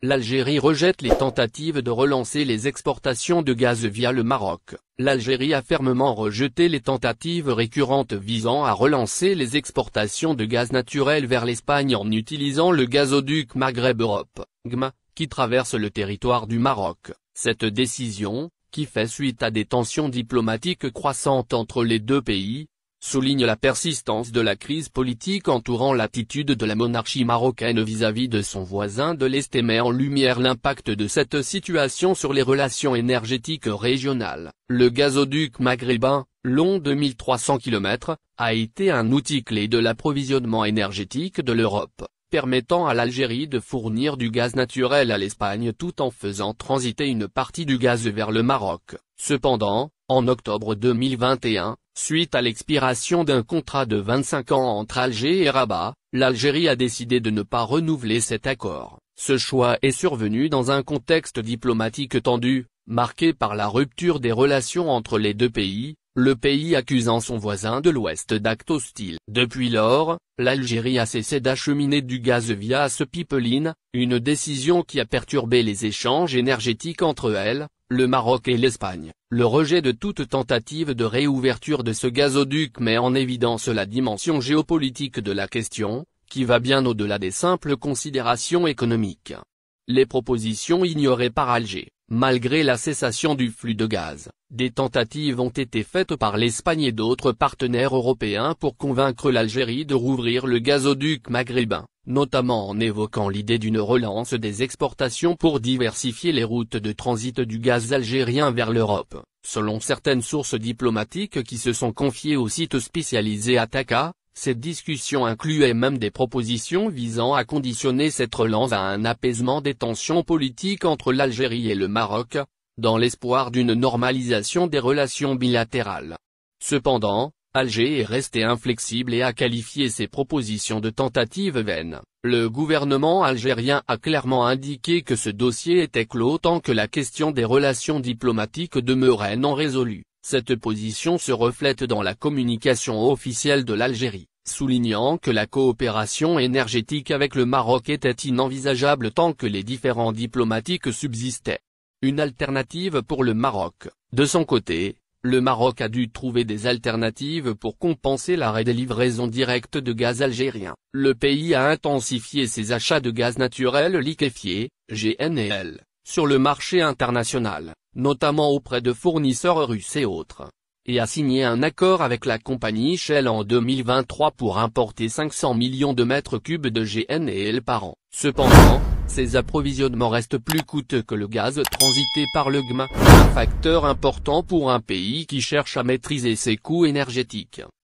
L'Algérie rejette les tentatives de relancer les exportations de gaz via le Maroc. L'Algérie a fermement rejeté les tentatives récurrentes visant à relancer les exportations de gaz naturel vers l'Espagne en utilisant le gazoduc Maghreb-Europe, GMA, qui traverse le territoire du Maroc. Cette décision, qui fait suite à des tensions diplomatiques croissantes entre les deux pays, souligne la persistance de la crise politique entourant l'attitude de la monarchie marocaine vis-à-vis de son voisin de l'Est et met en lumière l'impact de cette situation sur les relations énergétiques régionales. Le gazoduc maghrébin, long de 1300 km, a été un outil clé de l'approvisionnement énergétique de l'Europe, permettant à l'Algérie de fournir du gaz naturel à l'Espagne tout en faisant transiter une partie du gaz vers le Maroc. Cependant, en octobre 2021, suite à l'expiration d'un contrat de 25 ans entre Alger et Rabat, l'Algérie a décidé de ne pas renouveler cet accord. Ce choix est survenu dans un contexte diplomatique tendu, marqué par la rupture des relations entre les deux pays, le pays accusant son voisin de l'Ouest d'actes hostiles. Depuis lors, l'Algérie a cessé d'acheminer du gaz via ce pipeline, une décision qui a perturbé les échanges énergétiques entre elle, le Maroc et l'Espagne. Le rejet de toute tentative de réouverture de ce gazoduc met en évidence la dimension géopolitique de la question, qui va bien au-delà des simples considérations économiques. Les propositions ignorées par Alger. Malgré la cessation du flux de gaz, des tentatives ont été faites par l'Espagne et d'autres partenaires européens pour convaincre l'Algérie de rouvrir le gazoduc maghrébin, notamment en évoquant l'idée d'une relance des exportations pour diversifier les routes de transit du gaz algérien vers l'Europe. Selon certaines sources diplomatiques qui se sont confiées au site spécialisé Ataka, cette discussion incluait même des propositions visant à conditionner cette relance à un apaisement des tensions politiques entre l'Algérie et le Maroc, dans l'espoir d'une normalisation des relations bilatérales. Cependant, Alger est resté inflexible et a qualifié ces propositions de tentatives vaines. Le gouvernement algérien a clairement indiqué que ce dossier était clos tant que la question des relations diplomatiques demeurait non résolue. Cette position se reflète dans la communication officielle de l'Algérie, soulignant que la coopération énergétique avec le Maroc était inenvisageable tant que les différends diplomatiques subsistaient. Une alternative pour le Maroc. De son côté, le Maroc a dû trouver des alternatives pour compenser l'arrêt des livraisons directes de gaz algérien. Le pays a intensifié ses achats de gaz naturel liquéfié, GNL, sur le marché international, notamment auprès de fournisseurs russes et autres, et a signé un accord avec la compagnie Shell en 2023 pour importer 500 millions de mètres cubes de GNL par an. Cependant, ces approvisionnements restent plus coûteux que le gaz transité par le GMA, un facteur important pour un pays qui cherche à maîtriser ses coûts énergétiques.